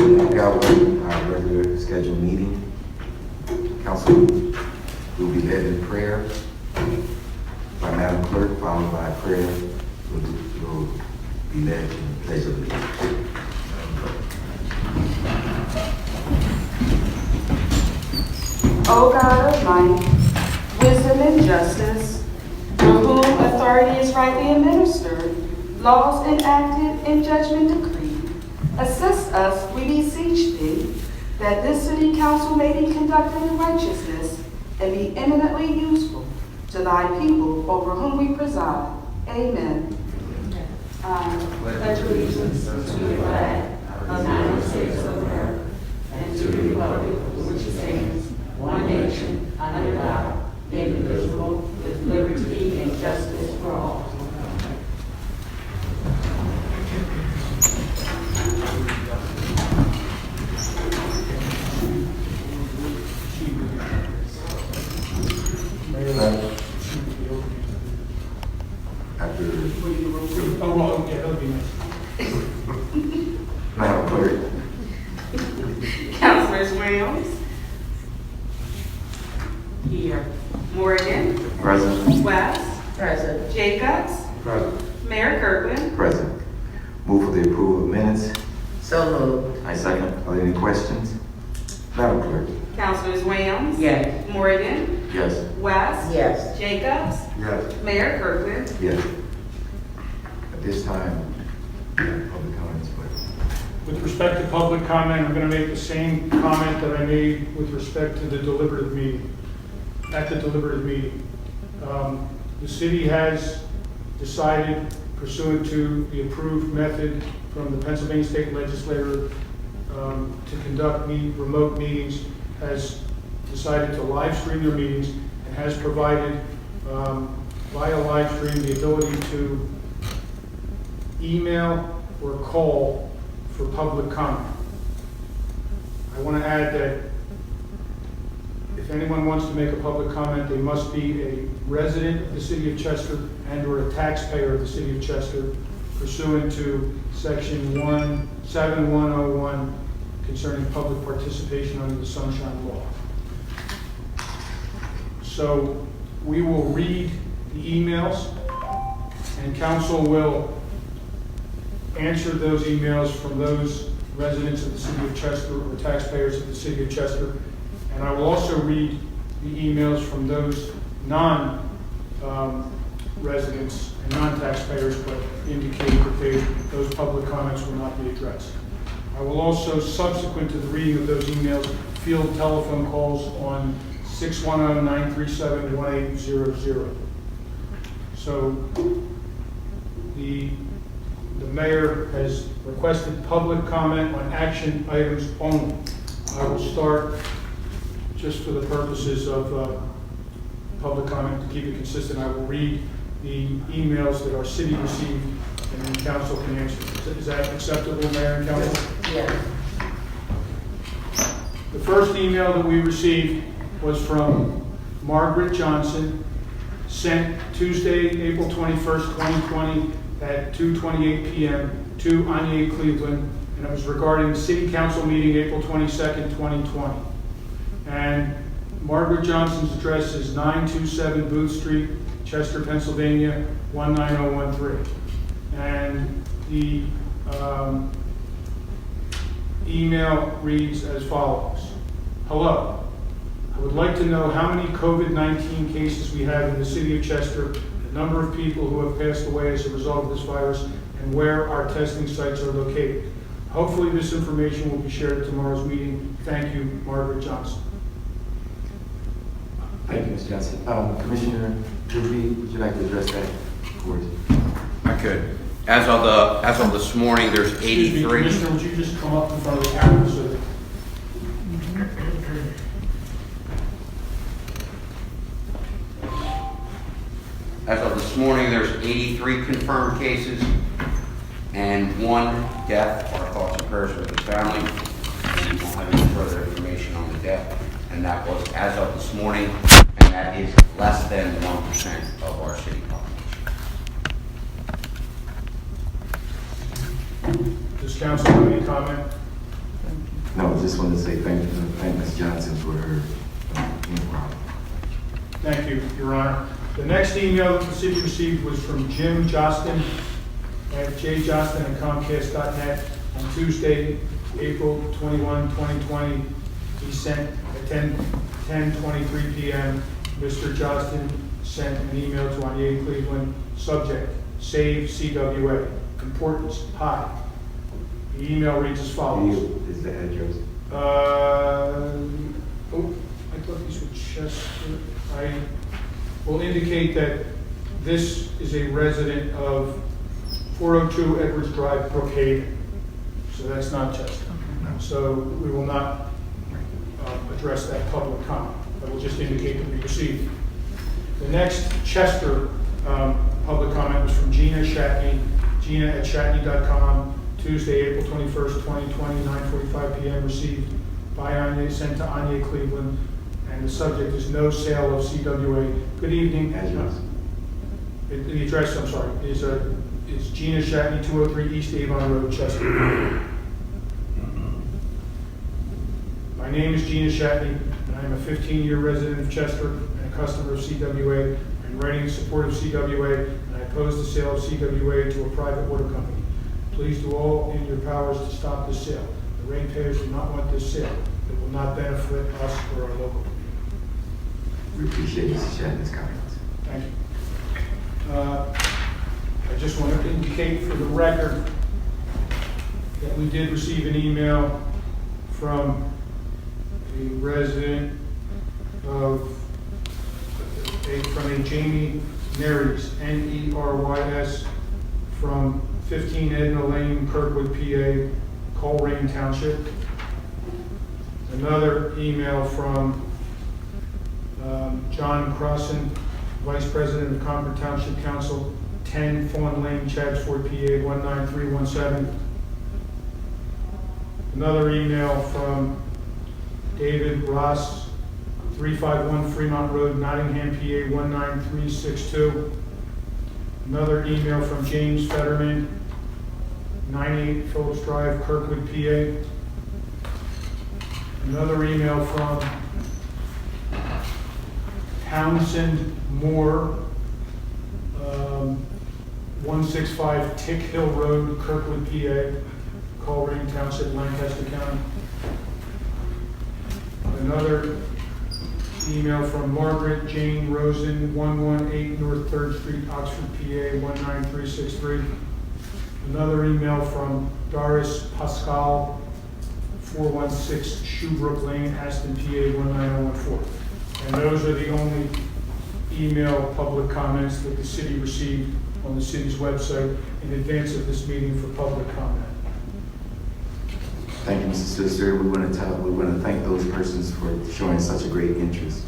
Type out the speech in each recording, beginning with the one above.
Got our regular scheduled meeting. Council will be led in prayer by Madam Clerk, followed by prayer. Will be led in the pledge of allegiance. O God of might, wisdom and justice, through whom authority is rightly administered, laws enacted and judgment decreed, assist us, we beseech thee, that this city council may be conducted in righteousness and be eminently useful to thy people over whom we preside. Amen. I Pledge allegiance to the flag of the United States of America and to the republic for which it stands, one nation, under God, indivisible, with liberty and justice for all. After Oh, well, yeah, that would be nice. Madam Clerk, Councilors Williams, Here. Morgan, present. West, Present. Jacobs, Present. Mayor Kirkland. Present. Move for the approval of minutes. So moved. I second. Are there any questions? Madam Clerk. Councilors Williams, Yes. Morgan, Yes. West, Yes. Jacobs, Yes. Mayor Kirkland. Yes. At this time, we have public comments, please. With respect to public comment, I'm going to make the same comment that I made with respect to the deliberative meeting, at the deliberative meeting. The city has decided, pursuant to the approved method from the Pennsylvania State Legislature to conduct remote meetings, has decided to live stream their meetings and has provided via live stream the ability to email or call for public comment. I want to add that if anyone wants to make a public comment, they must be a resident of the city of Chester and or a taxpayer of the city of Chester pursuant to section 17101 concerning public participation under the Sunshine Law. So we will read the emails and council will answer those emails from those residents of the city of Chester or taxpayers of the city of Chester. And I will also read the emails from those non-residents and non-taxpayers, but indicate that those public comments will not be addressed. I will also, subsequent to the reading of those emails, field telephone calls on 610-937-1800. So the mayor has requested public comment on action items only. I will start, just for the purposes of public comment, to keep it consistent, I will read the emails that our city received and then council can answer. Is that acceptable, Mayor and Council? Yes. The first email that we received was from Margaret Johnson, sent Tuesday, April 21st, 2020 at 2:28 p.m. to Anya Cleveland, and it was regarding the City Council meeting April 22nd, 2020. And Margaret Johnson's address is 927 Booth Street, Chester, Pennsylvania, 19013. And the email reads as follows. Hello. I would like to know how many COVID-19 cases we have in the city of Chester, the number of people who have passed away as a result of this virus, and where our testing sites are located. Hopefully this information will be shared at tomorrow's meeting. Thank you, Margaret Johnson. Thank you, Ms. Johnson. Commissioner Ruby, would you like to address that, of course? I could. As of this morning, there's Excuse me, 83. Commissioner, would you just come up in front of the camera so that... As of this morning, there's 83 confirmed cases and 1 death. Our thoughts and prayers with the family. We don't have any further information on the death, and that was as of this morning, and that is less than 1% of our city population. Does council have any comment? No, just wanted to say thank Ms. Johnson for her inquiry. Thank you, Your Honor. The next email that the city received was from Jim Jostin at jjostin@comcast.net on Tuesday, April 21, 2020. He sent at 10:23 p.m. Mr. Jostin sent an email to Anya Cleveland, subject, save CWA, importance, high. The email reads as follows. Is the address? I thought these were Chester. I will indicate that this is a resident of 402 Edwards Drive, Brookhaven. So that's not Chester. So we will not address that public comment. I will just indicate that we received. The next Chester public comment was from Gina Shatney, Gina@shatney.com, Tuesday, April 21st, 2020, 9:45 p.m. Received by Anya, sent to Anya Cleveland, and the subject is no sale of CWA. Good evening. Address. The address, I'm sorry, is Gina Shatney, 203 East Avon Road, Chester. My name is Gina Shatney, and I am a 15-year resident of Chester and a customer of CWA. I'm writing in support of CWA, and I oppose the sale of CWA to a private water company. Please do all in your powers to stop this sale. The ratepayers do not want this sale. It will not benefit us or our local community. We appreciate Mr. Shatner's comments. Thank you. I just want to indicate for the record that we did receive an email from a resident from a Jamie Nerys, Nerys, from 15 Edna Lane, Kirkwood, PA, Coleraine Township. Another email from John Crossan, Vice President of Concord Township Council, 10 Fawn Lane, Chadsford, PA, 19317. Another email from David Ross, 351 Fremont Road, Nottingham, PA, 19362. Another email from James Fetterman, 98 Phillips Drive, Kirkwood, PA. Another email from Townsend Moore, 165 Tick Hill Road, Kirkwood, PA, Coleraine Township, Lancaster County. Another email from Margaret Jane Rosen, 118 North 3rd Street, Oxford, PA, 19363. Another email from Doris Pascal, 416 Shoebrook Lane, Aston, PA, 19014. And those are the only email public comments that the city received on the city's website in advance of this meeting for public comment. Thank you, Mr. Solicitor. We want to thank those persons for showing such a great interest.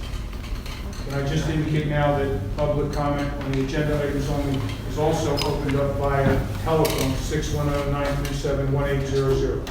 And I just indicate now that public comment on the agenda items only is also opened up via telephone, 610-937-1800.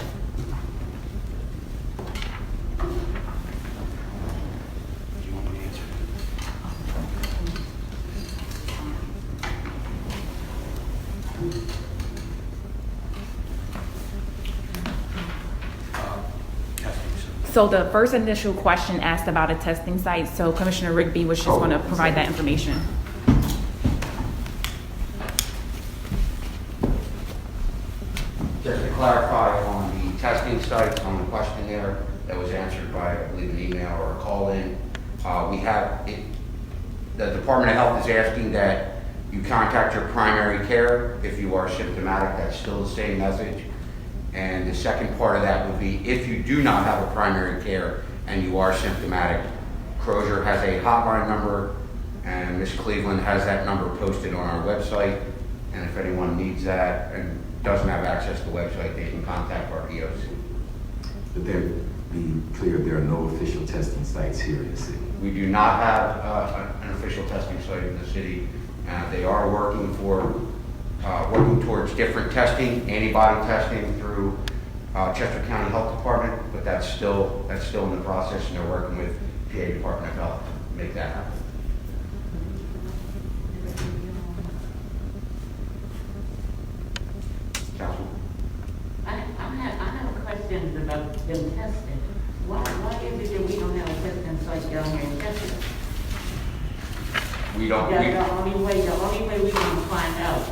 So the first initial question asked about a testing site, so Commissioner Rigby was just going to provide that information. Just to clarify on the testing site, on the questionnaire that was answered by, I believe, an email or a call-in, the Department of Health is asking that you contact your primary care if you are symptomatic. That's still the same message. And the second part of that would be if you do not have a primary care and you are symptomatic, Crozier has a hotline number, and Ms. Cleveland has that number posted on our website. And if anyone needs that and doesn't have access to the website, they can contact our EOC. But there, be clear, there are no official testing sites here in the city. We do not have an official testing site in the city. They are working towards different testing, antibody testing through Chester County Health Department, but that's still in the process, and they're working with PA Department of Health to make that happen. Councilman? I have a question questions about them testing. Why is it that we don't have a testing site down here in Chester? We don't, The only way we can find out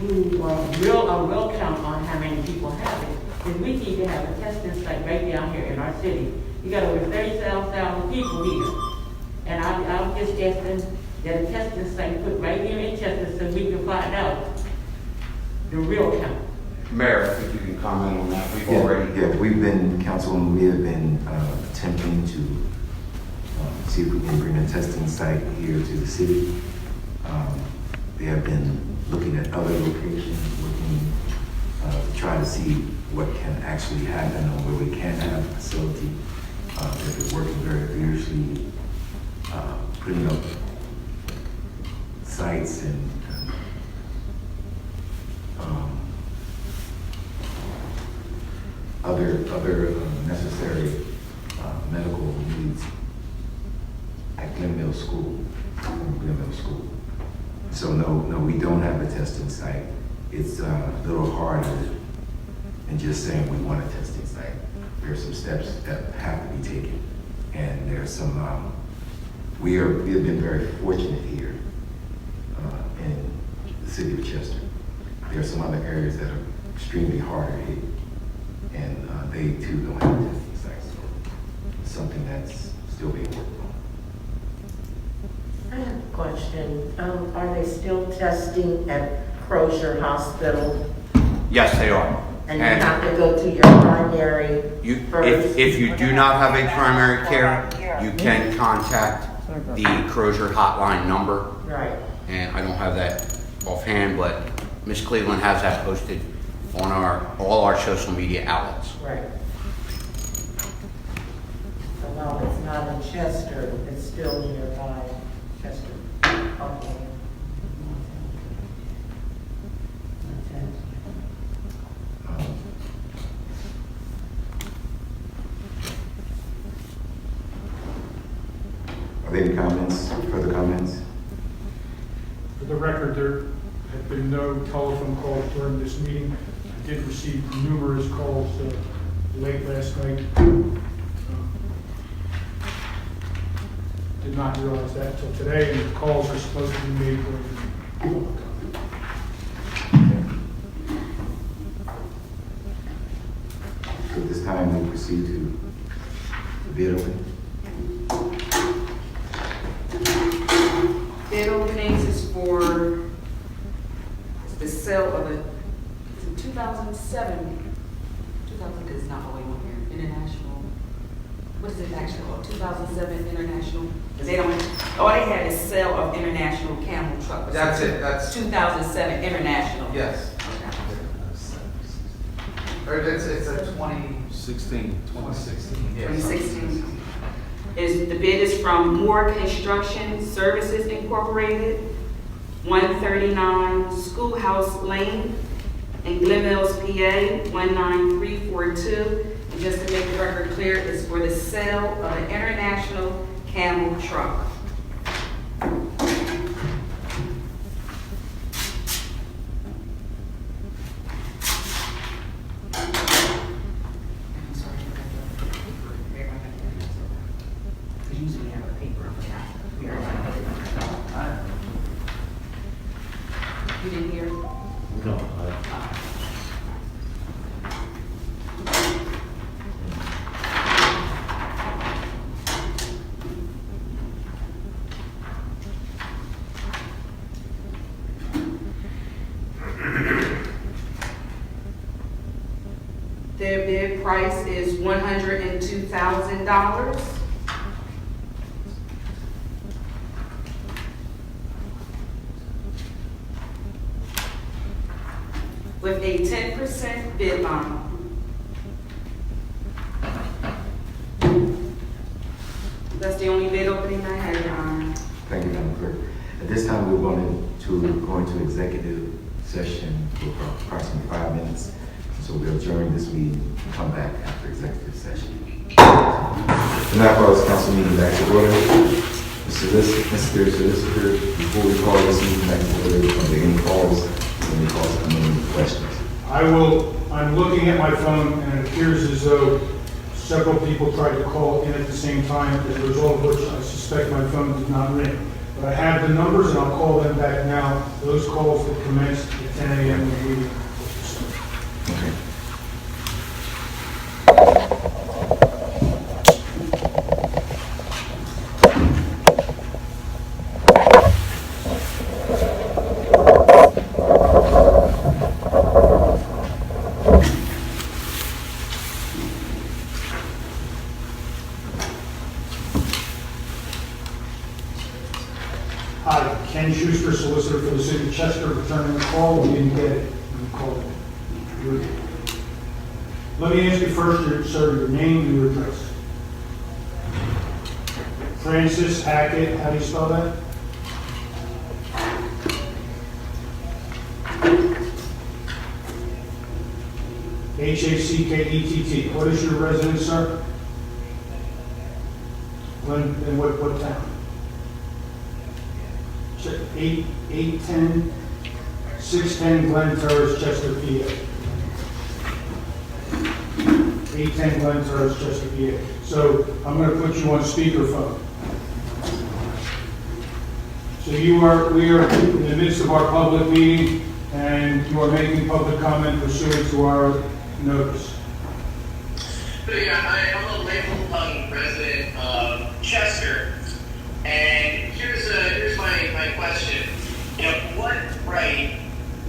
who, a real count on how many people have it, is we need to have a testing site right down here in our city. You got over 37,000 people here. And I'm just asking that a testing site put right here in Chester so we can find out the real count. Mayor, I think you can comment on that. We've Yeah, already. yeah, we've been, Councilwoman, we have been attempting to see if we can bring a testing site here to the city. They have been looking at other locations, looking to try to see what can actually happen or where we can have a facility. They've been working very fiercely, putting up sites and other necessary medical needs at Glen Mills School. So no, we don't have a testing site. It's a little harder than just saying we want a testing site. There are some steps that have to be taken, and there's some. We have been very fortunate here in the city of Chester. There are some other areas that are extremely harder hit, and they too don't have a testing site. So it's something that's still being worked on. I have a question. Are they still testing at Crozier Hospital? Yes, they are. And you have to go to your primary first? If you do not have a primary care, you can contact the Crozier hotline number. Right. And I don't have that offhand, but Ms. Cleveland has that posted on all our social media outlets. Right. So while it's not in Chester, it's still nearby Chester. Okay. Are there any comments, further comments? For the record, there have been no telephone calls during this meeting. I did receive numerous calls late last night. Did not realize that until today, and the calls are supposed to be made during the public comment. So at this time, we proceed to the bid opening. Bid openings is for the sale of a 2007, 2000 is not what we want here, international, what is it actually called, 2007 international? Because they don't, all they had is sale of international camel truck. That's it, that's, 2007 international. yes. Okay. Or it's a 2016. 2016. The bid is from Moore Construction Services Incorporated, 139 Schoolhouse Lane in Glen Mills, PA, 19342. And just to make the record clear, it's for the sale of an international camel truck. Usually have a paper on that. We are not. You didn't hear? No. Their bid price is $102,000. With a 10% bid line. That's the only bid opening I had, Your Honor. Thank you, Madam Clerk. At this time, we're going to go into executive session for approximately 5 minutes. So we'll adjourn this meeting and come back after executive session. The now calls council meeting back to order. Mr. Solicitor, before we call this meeting back to order, are there any calls, any questions? I'm looking at my phone and it appears as though several people tried to call in at the same time, as a result of which I suspect my phone did not ring. But I have the numbers and I'll call them back now. Those calls that commenced at 10 a.m. when the meeting was started. Hi, Ken Schuster, solicitor for the city of Chester, returning the call. We didn't get it. We called it. Let me ask you first, sir, your name and your address. Francis Hackett, how do you spell that? Hackett. What is your residence, sir? Glen, in what town? 610 Glen Terrace, Chester, PA. 810 Glen Terrace, Chester, PA. So I'm going to put you on speakerphone. So we are in the midst of our public meeting, and you are making public comment pursuant to our notice. So yeah, I'm a Label resident of Chester, and here's my question. You know, what right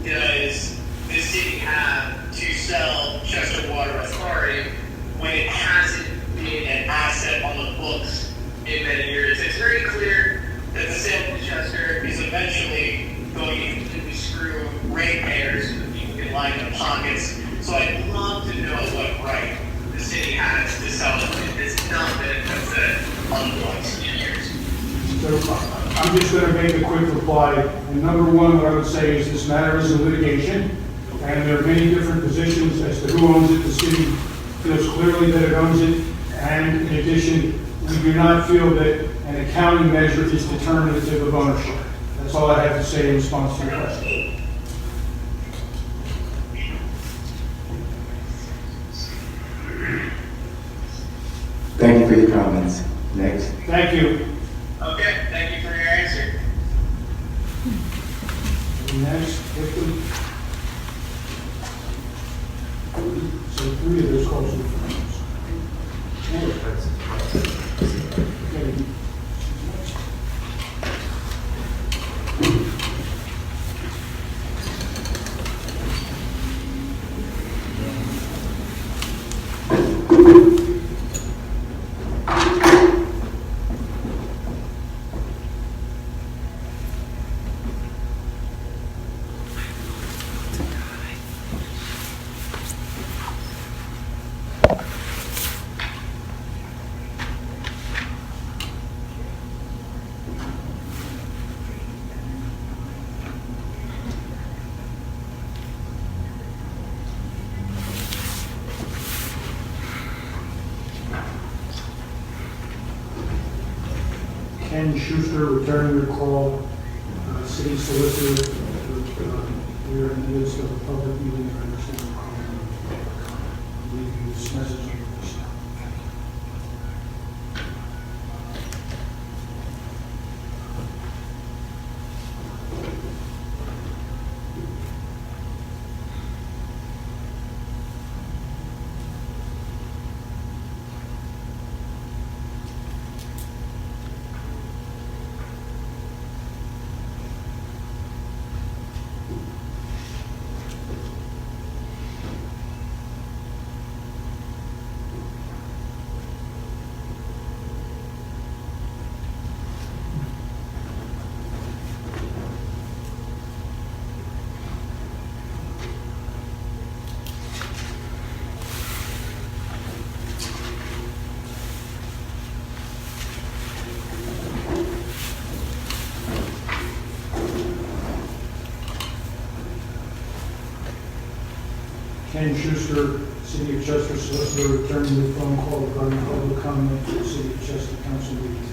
does the city have to sell Chester Water Authority when it hasn't been an asset on the books in many years? It's very clear that the sale of Chester is eventually going to completely screw ratepayers so that people can line their pockets. So I'd love to know what right the city has to sell it. It's not been an asset on the books in years. So I'm just going to make a quick reply. And number one, what I would say is this matter is in litigation, and there are many different positions as to who owns it. The city feels clearly that it owns it, and in addition, we do not feel that an accounting measure is determinative of ownership. That's all I have to say in response to your question. Thank you for your comments. Next. Thank you. Okay, thank you for your answer. Next, victim. So 3 of those calls were from Okay. Ken Schuster, returning your call, city solicitor. We are in the midst of a public meeting. I understand the call. I'll leave you this message on your voicemail. Ken Schuster, City of Chester solicitor, returning the phone call regarding public comment to the City of Chester Council meeting today.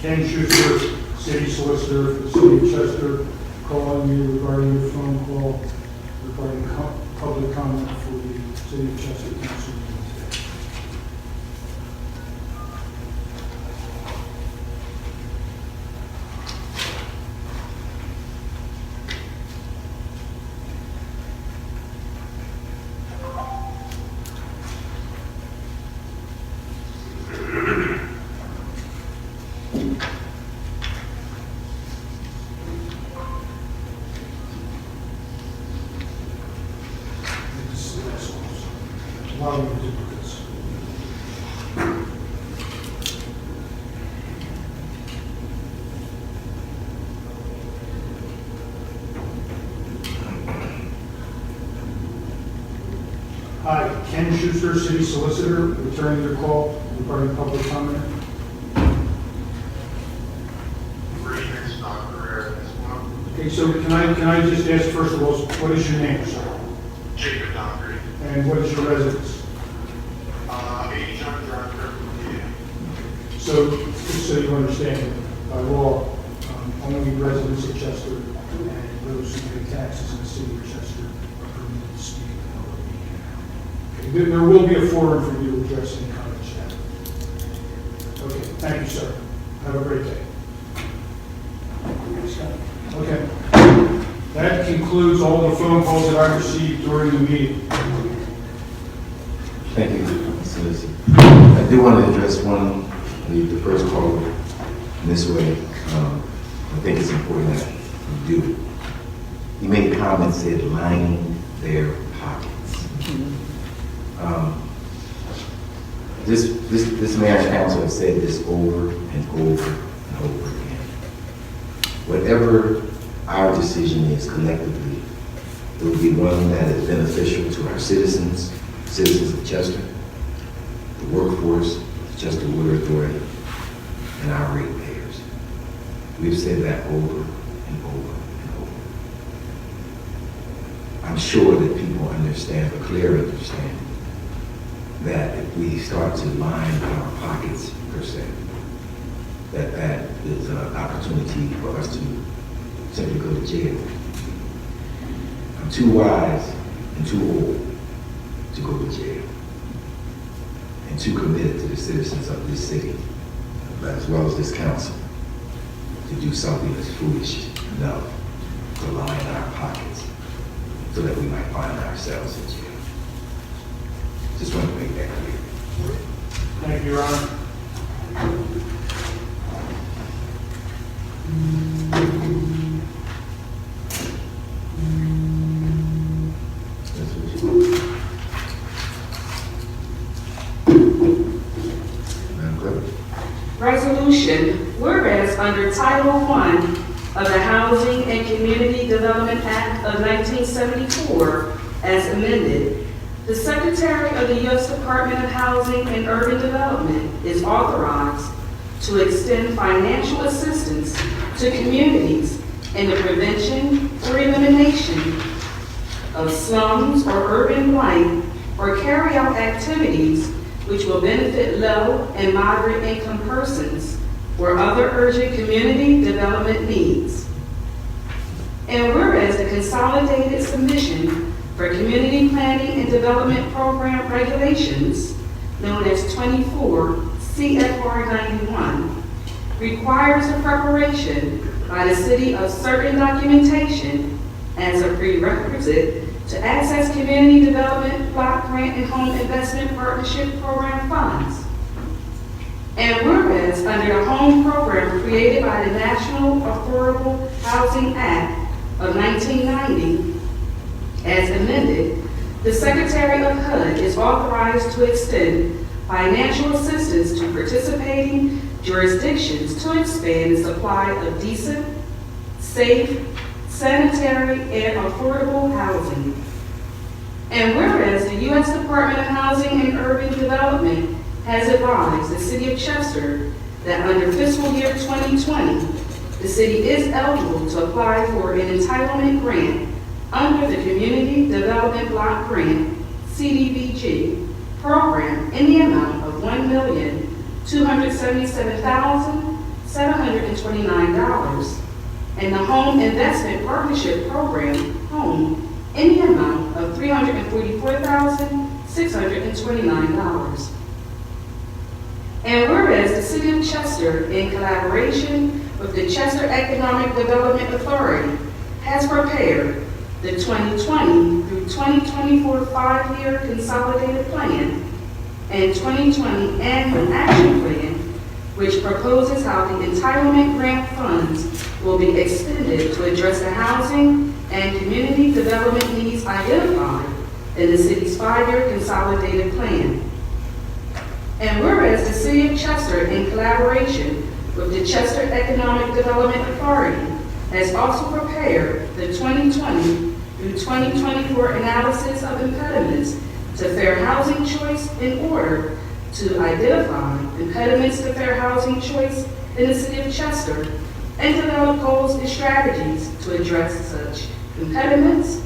Ken Schuster, City Solicitor for the City of Chester, calling you regarding your phone call regarding public comment for the City of Chester Council meeting today. A lot of duplicates. Hi, Ken Schuster, City Solicitor, returning your call regarding public comment. Okay, so can I just ask first of all, what is your name, sir? Jacob Dockery. And what is your residence? 80 John Drive, Kirkwood, PA. So, just so you understand, by law, only residents of Chester and those who pay taxes in the city of Chester are permitted to speak in the public meeting. Okay, there will be a forum for you to address any comments you have. Okay, thank you, sir. Have a great day. Okay. That concludes all the phone calls that I received during the meeting. Thank you, Solicitor. I do want to address the first call in this way. I think it's important that you do. You made comments that lining their pockets. This mayor and council have said this over and over and over again. Whatever our decision is collectively, it will be one that is beneficial to our citizens of Chester, the workforce, the Chester Water Authority, and our ratepayers. We've said that over and over and over. I'm sure that people understand, a clear understanding, that if we start to line our pockets, per se, that is an opportunity for us to simply go to jail. I'm too wise and too old to go to jail, and too committed to the citizens of this city, as well as this council, to do something that's foolish enough to line our pockets so that we might find ourselves in jail. Just want to make that clear. Thank you, Your Honor. Resolution, whereas under Title I of the Housing and Community Development Act of 1974, as amended, the Secretary of the U.S. Department of Housing and Urban Development is authorized to extend financial assistance to communities in the prevention or elimination of slums or urban blight, or carry out activities which will benefit low and moderate income persons or other urgent community development needs. And whereas the Consolidated Submission for Community Planning and Development Program Regulations, known as 24 CFR 91, requires the preparation by the city of certain documentation as a prerequisite to access Community Development Block Grant and Home Investment Partnership Program funds. And whereas under the home program created by the National Affordable Housing Act of 1990, as amended, the Secretary of HUD is authorized to extend financial assistance to participating jurisdictions to expand the supply of decent, safe, sanitary, and affordable housing. And whereas the U.S. Department of Housing and Urban Development has advised the City of Chester that under fiscal year 2020, the city is eligible to apply for an entitlement grant under the Community Development Block Grant, CDBG, program in the amount of $1,277,700 $729, and the Home Investment Partnership Program, HOME, in the amount of $344,629. And whereas the City of Chester, in collaboration with the Chester Economic Development Authority, has prepared the 2020 through 2024 5-year consolidated plan and 2020 annual action plan, which proposes how the entitlement grant funds will be extended to address the housing and community development needs identified in the city's 5-year consolidated plan. And whereas the City of Chester, in collaboration with the Chester Economic Development Authority, has also prepared the 2020 through 2024 analysis of impediments to fair housing choice in order to identify impediments to fair housing choice in the City of Chester and develop goals and strategies to address such impediments.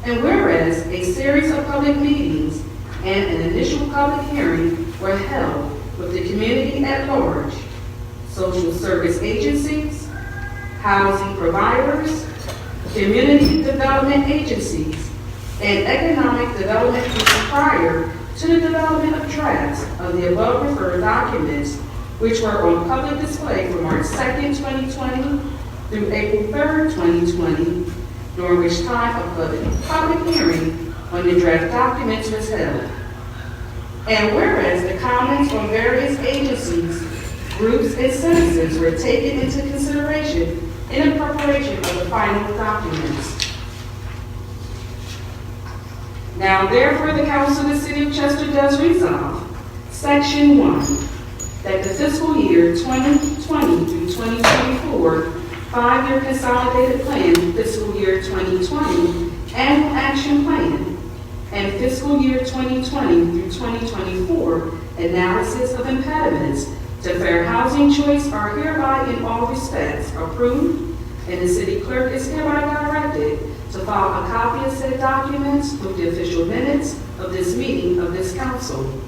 And whereas a series of public meetings and an initial public hearing were held with the community at large, social service agencies, housing providers, community development agencies, and economic development groups prior to the development of drafts of the above referred documents, which were on public display from March 2nd, 2020 through April 3rd, 2020, during which time a public hearing on the draft documents was held. And whereas the comments from various agencies, groups, and citizens were taken into consideration in the preparation of the final documents. Now, therefore, the Council of the City of Chester does resolve, Section 1, that the fiscal year 2020 through 2024 5-year consolidated plan, fiscal year 2020 annual action plan, and fiscal year 2020 through 2024 analysis of impediments to fair housing choice are hereby in all respects approved, and the city clerk is hereby directed to file a copy of said documents with the official minutes of this meeting of this council.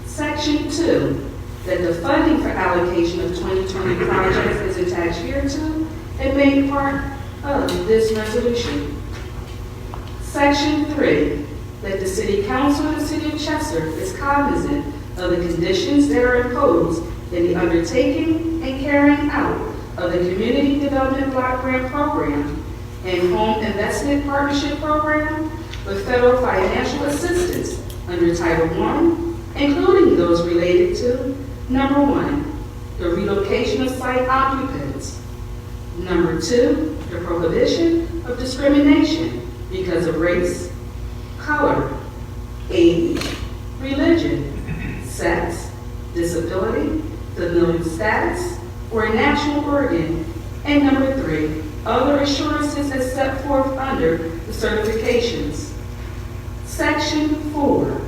Section 2, that the funding for allocation of 2020 projects is attached hereto and made part of this resolution. Section 3, that the City Council of the City of Chester is cognizant of the conditions that are imposed in the undertaking and carrying out of the Community Development Block Grant Program and Home Investment Partnership Program with federal financial assistance under Title I, including those related to, number 1, the relocation of site occupants, number 2, the prohibition of discrimination because of race, color, age, religion, sex, disability, familial status, or national origin, and number 3, other assurances as set forth under the certifications. Section 4,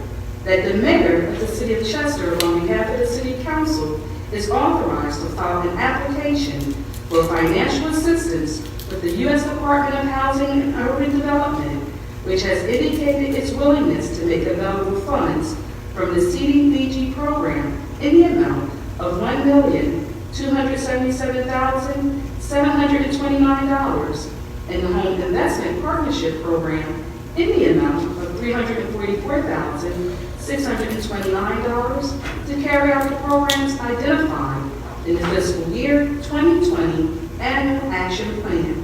that the mayor of the City of Chester, on behalf of the City Council, is authorized to file an application for financial assistance with the U.S. Department of Housing and Urban Development, which has indicated its willingness to make available funds from the CDBG program in the amount of $1,277,729 and the Home Investment Partnership Program in the amount of $344,629 to carry out the programs identified in the fiscal year 2020 annual action plan.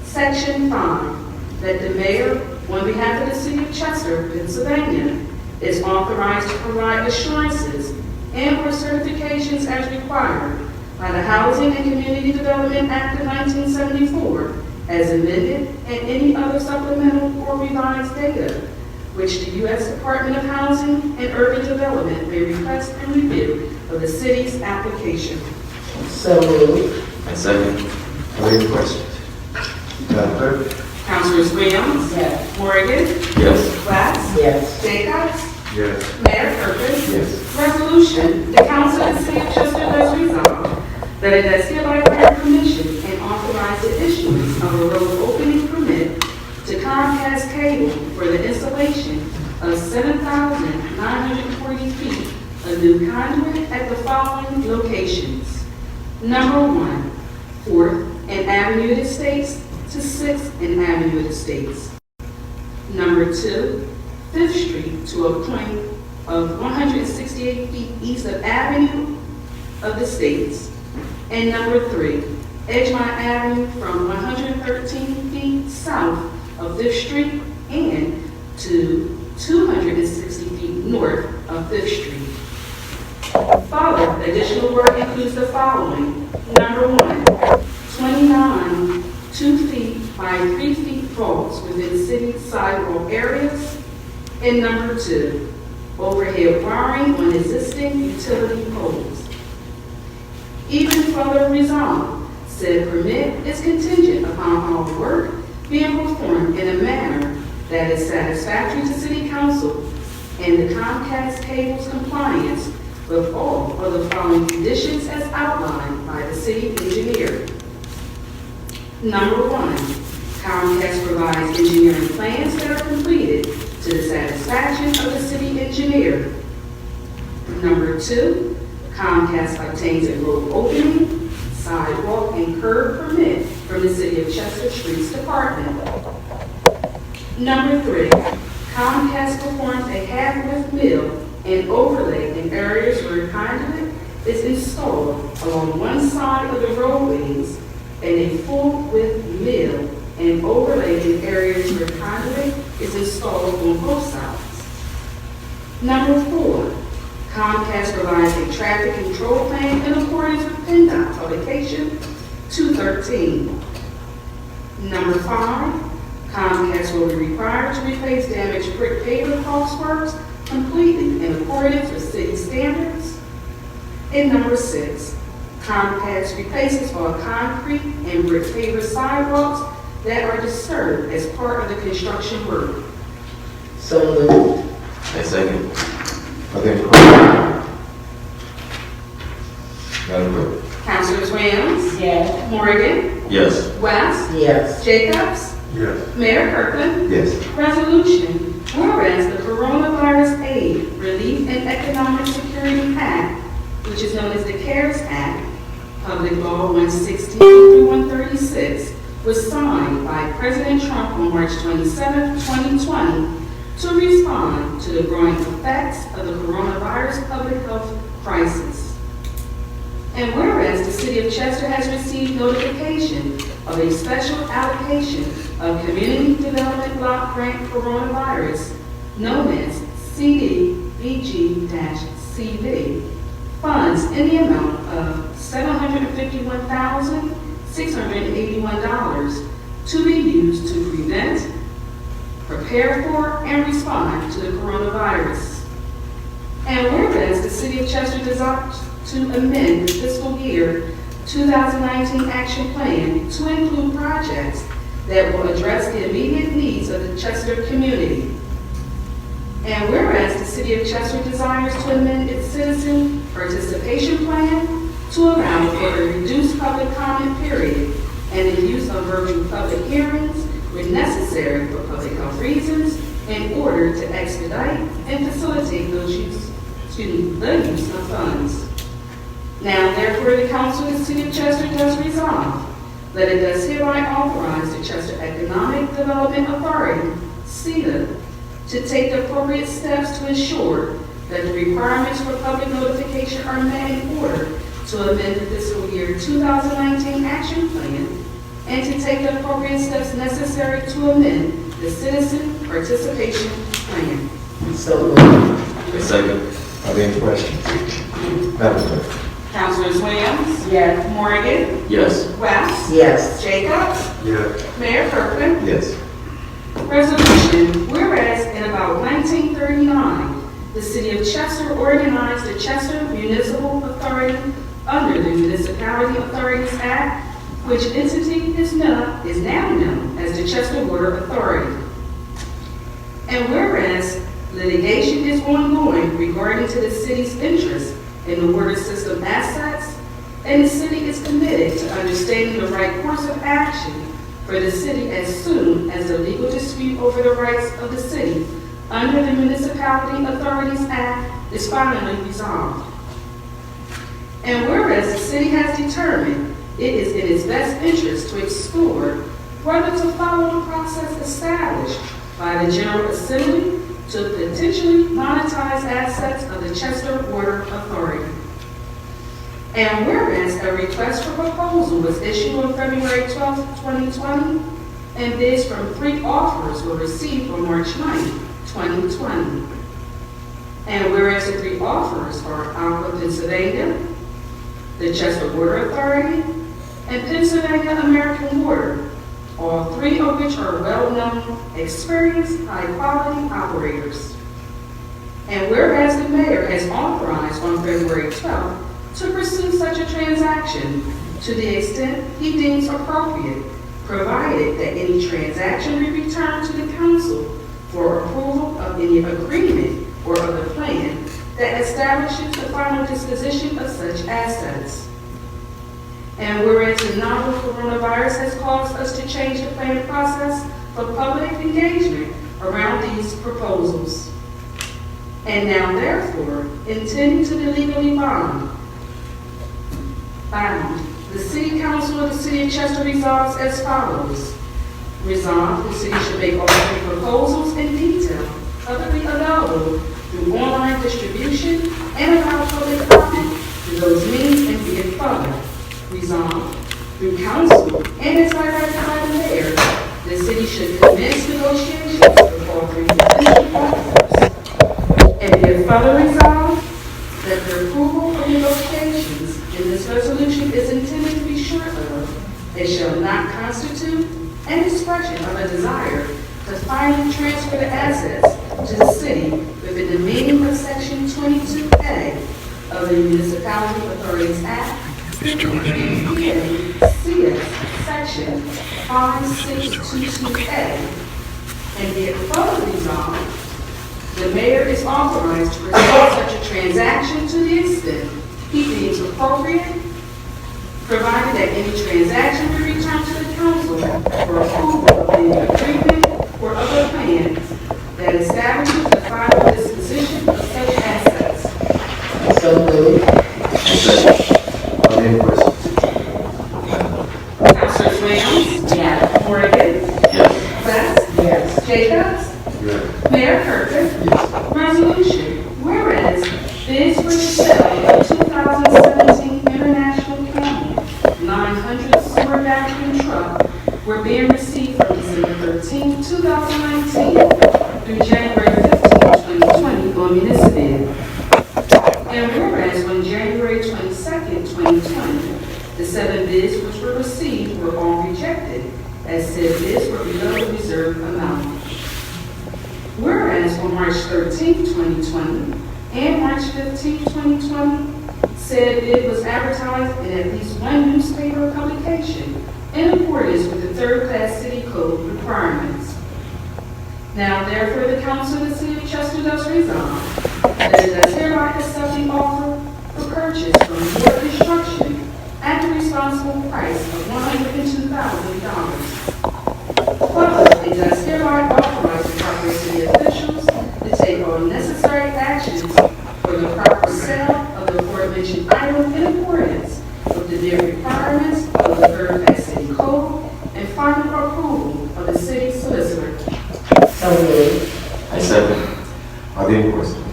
Section 5, that the mayor, on behalf of the City of Chester, Pennsylvania, is authorized to provide assurances and or certifications as required by the Housing and Community Development Act of 1974 as amended and any other supplemental or revised data which the U.S. Department of Housing and Urban Development may request and review of the city's application. So moved. And second, are there any questions? Madam Clerk? Councilors Williams? Yes. Morgan? Yes. Wax? Yes. Jacobs? Yes. Mayor Kirkland? Yes. Resolution, the Council of the City of Chester does resolve that it does hereby grant permission and authorize the issuance of a road opening permit to Comcast Cable for the installation of 7,940 feet of new conduit at the following locations. Number 1, 4th and Avenue Estates to 6th and Avenue Estates. Number 2, 5th Street to a point of 168 feet east of Avenue of the States. And number 3, Edgemont Avenue from 113 feet south of 5th Street and to 260 feet north of 5th Street. Further, additional work includes the following. Number 1, 29 2 feet by 3 feet vaults within city sidewalk areas. And number 2, overhead wiring on existing utility poles. Even further resolved, said permit is contingent upon all work being performed in a manner that is satisfactory to City Council and the Comcast cable's compliance with all of the following conditions as outlined by the city engineer. Number 1, Comcast provides engineering plans that are completed to the satisfaction of the city engineer. Number 2, Comcast obtains a road opening, sidewalk, and curb permit from the City of Chester Streets Department. Number 3, Comcast performs a half-width mill and overlay in areas where conduit is installed along one side of the roadways, and a full-width mill and overlay in areas where conduit is installed on both sides. Number 4, Comcast provides a traffic control plan in accordance with PennDOT publication 213. Number 5, Comcast will be required to replace damaged brick paver crossworks completely in accordance with city standards. And number 6, Comcast replaces all concrete and brick paver sidewalks that are disturbed as part of the construction work. So moved. And second. Are there any questions? Madam Clerk? Councilors Williams? Yes. Morgan? Yes. West? Yes. Jacobs? Yes. Mayor Kirkland? Yes. Resolution, whereas the Coronavirus Aid, Relief, and Economic Security Act, which is known as the CARES Act, Public Law 116 through 136, was signed by President Trump on March 27, 2020, to respond to the growing effects of the coronavirus public health crisis. And whereas the City of Chester has received notification of a special allocation of Community Development Block Grant Coronavirus, known as CDBG-CV, funds in the amount of $751,681 to be used to prevent, prepare for, and respond to the coronavirus. And whereas the City of Chester desires to amend the fiscal year 2019 action plan to include projects that will address the immediate needs of the Chester community. And whereas the City of Chester desires to amend its citizen participation plan to allow for a reduced public comment period and the use of virtual public hearings when necessary for public health reasons in order to expedite and facilitate the use of funds. Now, therefore, the Council of the City of Chester does resolve that it does hereby authorize the Chester Economic Development Authority, CEDA, to take the appropriate steps to ensure that the requirements for public notification are met in order to amend the fiscal year 2019 action plan and to take the appropriate steps necessary to amend the citizen participation plan. So moved. And second. Are there any questions? Madam Clerk? Councilors Williams? Yes. Morgan? Yes. West? Yes. Jacobs? Yes. Mayor Kirkland? Yes. Resolution, whereas in about 1939, the City of Chester organized the Chester Municipal Authority under the Municipality Authorities Act, which entity is now known as the Chester Water Authority. And whereas litigation is ongoing regarding to the city's interest in the water system assets, and the city is committed to understanding the right course of action for the city as soon as the legal dispute over the rights of the city under the Municipality Authorities Act is finally resolved. And whereas the city has determined it is in its best interest to explore whether to follow the process established by the General Assembly to potentially monetize assets of the Chester Water Authority. And whereas a request for proposal was issued on February 12, 2020, and bids from 3 offers were received on March 9, 2020. And whereas the 3 offers are Aqua Pennsylvania, the Chester Water Authority, and Pennsylvania American Water, all 3 of which are well-known, experienced, high-quality operators. And whereas the mayor has authorized on February 12th to pursue such a transaction to the extent he deems appropriate, provided that any transaction be returned to the council for approval of any agreement or other plan that establishes the final disposition of such assets. And whereas the novel coronavirus has caused us to change the planning process for public engagement around these proposals. And now therefore, intending to be legally bound, the City Council of the City of Chester resolves as follows. Resolved, the city should make all 3 proposals in detail publicly available through online distribution and allow public comment through those means and be it further. Resolved, through council and as directed by the mayor, the city should commence negotiations with all 3 potential offers. And be it further resolved that the approval of negotiations in this resolution is intended to be short of, it shall not constitute an expression of a desire to finally transfer the assets to the city within the meaning of Section 22A of the Municipality Authorities Act, CS Section 5622A, and be it further resolved, the mayor is authorized to pursue such a transaction to the extent he deems appropriate, provided that any transaction be returned to the council for approval of any agreement or other plan that establishes the final disposition of such assets. So moved. Are there any questions? Councilors Williams? Yes. Morgan? Yes. West? Yes. Jacobs? Yes. Mayor Kirkland? Resolution, whereas bids for the sale of 2017 International Camry 900 sewer vacuum truck were being received from December 13, 2019 through January 15, 2020 on municipal. And whereas on January 22nd, 2020, the 7 bids which were received were all rejected, as said bids were below the reserved amount. Whereas on March 13, 2020 and March 15, 2020, said bid was advertised in at least 1 newspaper publication in accordance with the 3rd class city code requirements. Now therefore the council of the city of Chester does resolve that it does hereby accept the offer for purchase from Moore Construction at the responsible price of $102,000. Further, it does hereby authorize the proper city officials to take all necessary actions for the proper sale of the aforementioned item in accordance with the new requirements of the 3rd class city code and final approval of the city solicitor. So moved. I second. Are there any questions?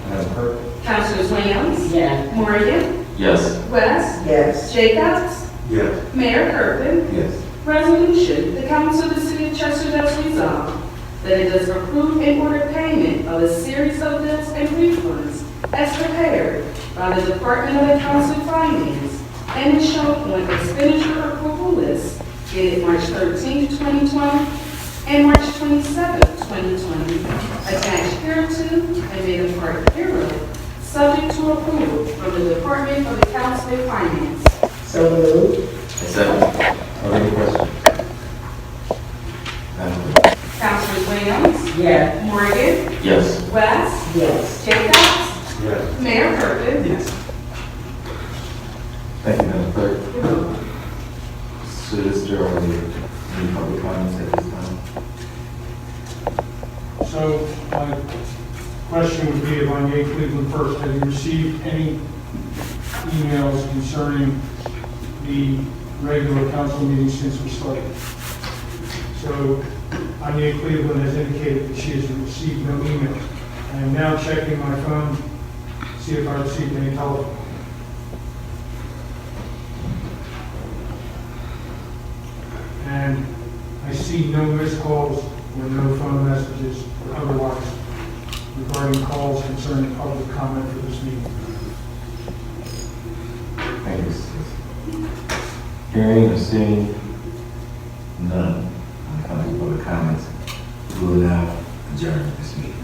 Madam Clerk? Councilors Williams? Yes. Morgan? Yes. West? Yes. Jacobs? Yes. Mayor Kirkland? Yes. Resolution, the council of the city of Chester does resolve that it does approve and order payment of a series of bills and refunds as prepared by the Department of Accounts and Finance and is shown on expenditure approval list dated March 13, 2020 and March 27, 2020, attached hereto and made a part hereof, subject to approval from the Department of Accounts and Finance. So moved. I second. Are there any questions? Madam Clerk? Councilors Williams? Yes. Morgan? Yes. West? Yes. Jacobs? Yes. Mayor Kirkland? Yes. Thank you, Madam Clerk. Solicitor, are there any public comments at this time? So So my question would be, if I may, Cleveland first, have you received any emails concerning the regular council meeting since we started? So Anya Cleveland has indicated that she has received no emails. I am now checking my phone, see if I received any telephone. And I see no missed calls or no phone messages or otherwise regarding calls concerning public comment for this meeting. Thank you, Mr. Hearing or seeing none on the public comments, we will now adjourn this meeting.